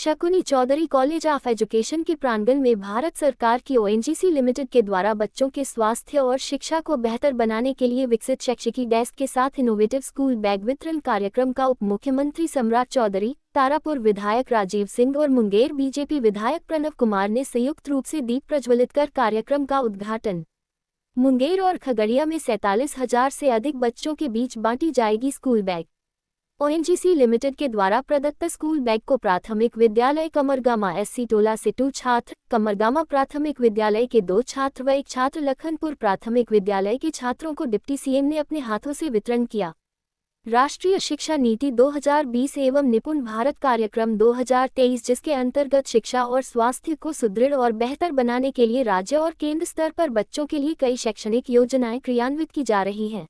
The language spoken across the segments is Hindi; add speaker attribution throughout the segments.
Speaker 1: Shakuni Chaudhary college of education के प्रांगण में भारत सरकार की ओएनजीसी लिमिटेड के द्वारा बच्चों के स्वास्थ्य और शिक्षा को बेहतर बनाने के लिए विकसित शैक्षिकी डेस्क के साथ इनोवेटिव स्कूल बैग वितरण कार्यक्रम का उप मुख्यमंत्री सम्राट चौधरी, तारापुर विधायक राजीव सिंह और मुंगेर बीजेपी विधायक प्रणव कुमार ने संयुक्त रूप से दीप प्रज्वलित कर कार्यक्रम का उद्घाटन। मुंगेर और खगड़िया में 47,000 से अधिक बच्चों के बीच बांटी जाएगी स्कूल बैग। ओएनजीसी लिमिटेड के द्वारा प्रदत्त स्कूल बैग को प्राथमिक विद्यालय कमरगामा एससी टोला से 2 छात्र, कमरगामा प्राथमिक विद्यालय के 2 छात्र व 1 छात्र लखनपुर प्राथमिक विद्यालय के छात्रों को डिप्टी सीएम ने अपने हाथों से वितरण किया। राष्ट्रीय शिक्षा नीति 2020 एवं निपुण भारत कार्यक्रम 2023, जिसके अंतर्गत शिक्षा और स्वास्थ्य को सुदृढ़ और बेहतर बनाने के लिए राज्य और केंद्र स्तर पर बच्चों के लिए कई शैक्षणिक योजनाएं क्रियान्वित की जा रही हैं।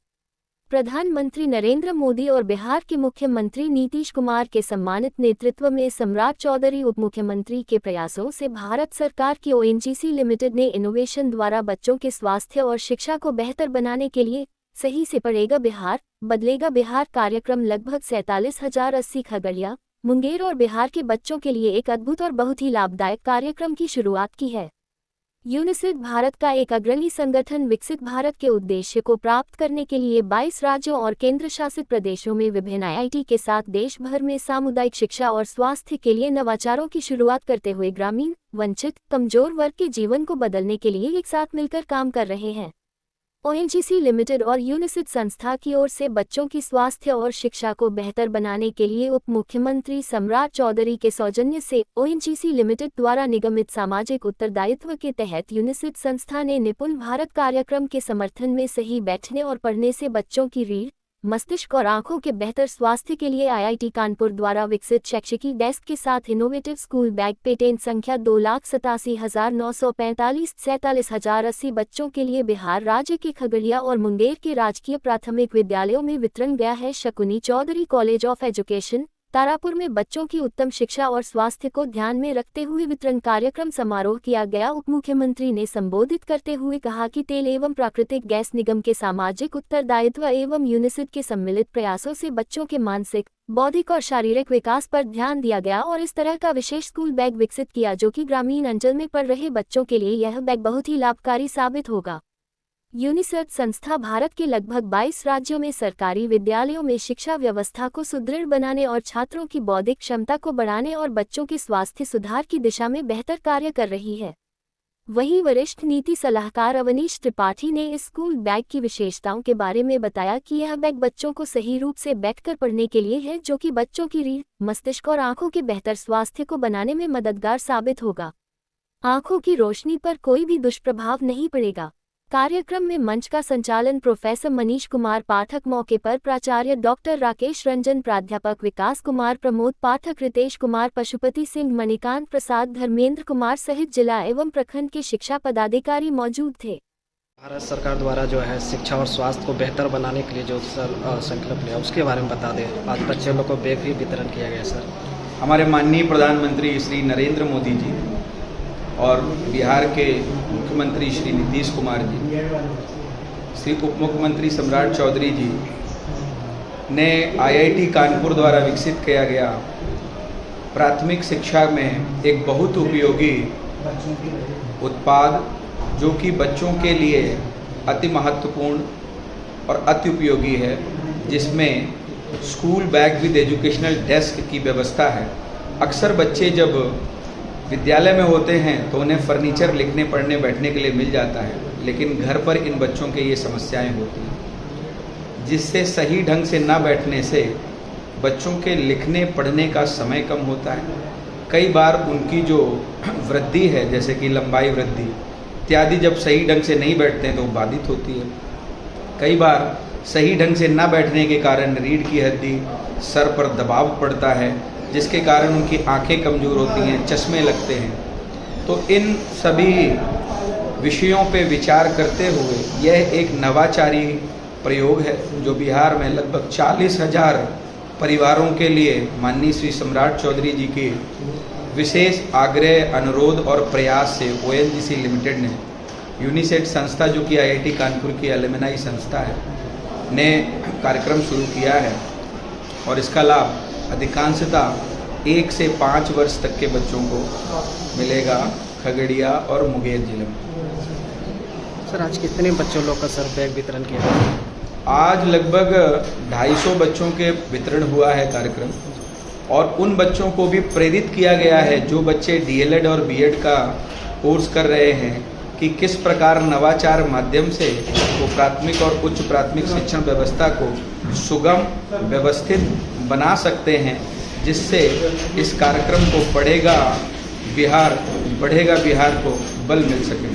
Speaker 1: प्रधानमंत्री नरेंद्र मोदी और बिहार के मुख्यमंत्री नीतीश कुमार के सम्मानित नेतृत्व में सम्राट चौधरी उप मुख्यमंत्री के प्रयासों से भारत सरकार की ओएनजीसी लिमिटेड ने इनोवेशन द्वारा बच्चों के स्वास्थ्य और शिक्षा को बेहतर बनाने के लिए सही से पढ़ेगा बिहार, बदलेगा बिहार कार्यक्रम लगभग 47,080 खगड़िया, मुंगेर और बिहार के बच्चों के लिए एक अद्भुत और बहुत ही लाभदायक कार्यक्रम की शुरुआत की है। यूनिसेफ भारत का एक अग्रणी संगठन विकसित भारत के उद्देश्य को प्राप्त करने के लिए 22 राज्यों और केंद्र शासित प्रदेशों में विभिन्न आईआईटी के साथ देश भर में सामुदायिक शिक्षा और स्वास्थ्य के लिए नवाचारों की शुरुआत करते हुए ग्रामीण, वंचित, कमजोर वर्ग के जीवन को बदलने के लिए एक साथ मिलकर काम कर रहे हैं। ओएनजीसी लिमिटेड और यूनिसेफ संस्था की ओर से बच्चों की स्वास्थ्य और शिक्षा को बेहतर बनाने के लिए उप मुख्यमंत्री सम्राट चौधरी के सौजन्य से ओएनजीसी लिमिटेड द्वारा निगमित सामाजिक उत्तरदायित्व के तहत यूनिसेफ संस्था ने निपुण भारत कार्यक्रम के समर्थन में सही बैठने और पढ़ने से बच्चों की रीढ़, मस्तिष्क और आंखों के बेहतर स्वास्थ्य के लिए आईआईटी कानपुर द्वारा विकसित शैक्षिकी डेस्क के साथ इनोवेटिव स्कूल बैग पेटेंट संख्या 2,87,945 47,080 बच्चों के लिए बिहार राज्य के खगड़िया और मुंगेर के राजकीय प्राथमिक विद्यालयों में वितरण गया है। Shakuni Chaudhary college of education, Tarapur में बच्चों की उत्तम शिक्षा और स्वास्थ्य को ध्यान में रखते हुए वितरण कार्यक्रम समारोह किया गया। उप मुख्यमंत्री ने संबोधित करते हुए कहा कि तेल एवं प्राकृतिक गैस निगम के सामाजिक उत्तरदायित्व एवं यूनिसेफ के सम्मिलित प्रयासों से बच्चों के मानसिक, बौद्धिक और शारीरिक विकास पर ध्यान दिया गया और इस तरह का विशेष स्कूल बैग विकसित किया जो कि ग्रामीण अंचल में पढ़ रहे बच्चों के लिए यह बैग बहुत ही लाभकारी साबित होगा। यूनिसेफ संस्था भारत के लगभग 22 राज्यों में सरकारी विद्यालयों में शिक्षा व्यवस्था को सुदृढ़ बनाने और छात्रों की बौद्धिक क्षमता को बढ़ाने और बच्चों के स्वास्थ्य सुधार की दिशा में बेहतर कार्य कर रही है। वहीं वरिष्ठ नीति सलाहकार अवनीश त्रिपाठी ने इस स्कूल बैग की विशेषताओं के बारे में बताया कि यह बैग बच्चों को सही रूप से बैठकर पढ़ने के लिए है, जो कि बच्चों की रीढ़, मस्तिष्क और आंखों के बेहतर स्वास्थ्य को बनाने में मददगार साबित होगा। आंखों की रोशनी पर कोई भी दुष्प्रभाव नहीं पड़ेगा। कार्यक्रम में मंच का संचालन प्रोफेसर मनीष कुमार पाठक, मौके पर प्राचार्य डॉक्टर राकेश रंजन, प्राध्यापक विकास कुमार, प्रमोद पाठक, रितेश कुमार, पशुपति सिंह, मणिकांत प्रसाद, धर्मेंद्र कुमार सहित जिला एवं प्रखंड के शिक्षा पदाधिकारी मौजूद थे।
Speaker 2: भारत सरकार द्वारा जो है शिक्षा और स्वास्थ्य को बेहतर बनाने के लिए जो संकल्प लिया उसके बारे में बता दें। आज बच्चे लोग को बैग भी वितरण किया गया। सर,
Speaker 3: हमारे माननीय प्रधानमंत्री श्री नरेंद्र मोदी जी और बिहार के मुख्यमंत्री श्री नीतीश कुमार जी, श्री उप मुख्यमंत्री सम्राट चौधरी जी ने आईआईटी कानपुर द्वारा विकसित किया गया प्राथमिक शिक्षा में एक बहुत उपयोगी उत्पाद, जो कि बच्चों के लिए अति महत्वपूर्ण और अति उपयोगी है, जिसमें school bag with educational desk की व्यवस्था है। अक्सर बच्चे जब विद्यालय में होते हैं तो उन्हें फर्नीचर लिखने, पढ़ने, बैठने के लिए मिल जाता है, लेकिन घर पर इन बच्चों के ये समस्याएं होती हैं, जिससे सही ढंग से ना बैठने से बच्चों के लिखने पढ़ने का समय कम होता है। कई बार उनकी जो वृद्धि है, जैसे कि लंबाई वृद्धि इत्यादि, जब सही ढंग से नहीं बैठते हैं तो बाधित होती है। कई बार सही ढंग से ना बैठने के कारण रीढ़ की हड्डी, सर पर दबाव पड़ता है, जिसके कारण उनकी आंखें कमज़ोर होती हैं, चश्मे लगते हैं। तो इन सभी विषयों पे विचार करते हुए यह एक नवाचारी प्रयोग है, जो बिहार में लगभग 40,000 परिवारों के लिए माननीय श्री सम्राट चौधरी जी के विशेष आग्रह, अनुरोध और प्रयास से ओएनजीसी लिमिटेड ने, यूनिसेफ संस्था जो कि आईआईटी कानपुर की एलुमनाई संस्था है, ने कार्यक्रम शुरू किया है और इसका लाभ अधिकांशतः 1 से 5 वर्ष तक के बच्चों को मिलेगा खगड़िया और मुंगेर जिले में।
Speaker 2: सर आज कितने बच्चों लोग का सर बैग वितरण किया गया?
Speaker 3: आज लगभग 250 बच्चों के वितरण हुआ है कार्यक्रम, और उन बच्चों को भी प्रेरित किया गया है जो बच्चे डीएलएड और बीएड का कोर्स कर रहे हैं कि किस प्रकार नवाचार माध्यम से वो प्राथमिक और उच्च प्राथमिक शिक्षण व्यवस्था को सुगम व्यवस्थित बना सकते हैं, जिससे इस कार्यक्रम को बढ़ेगा बिहार को बल मिल सके।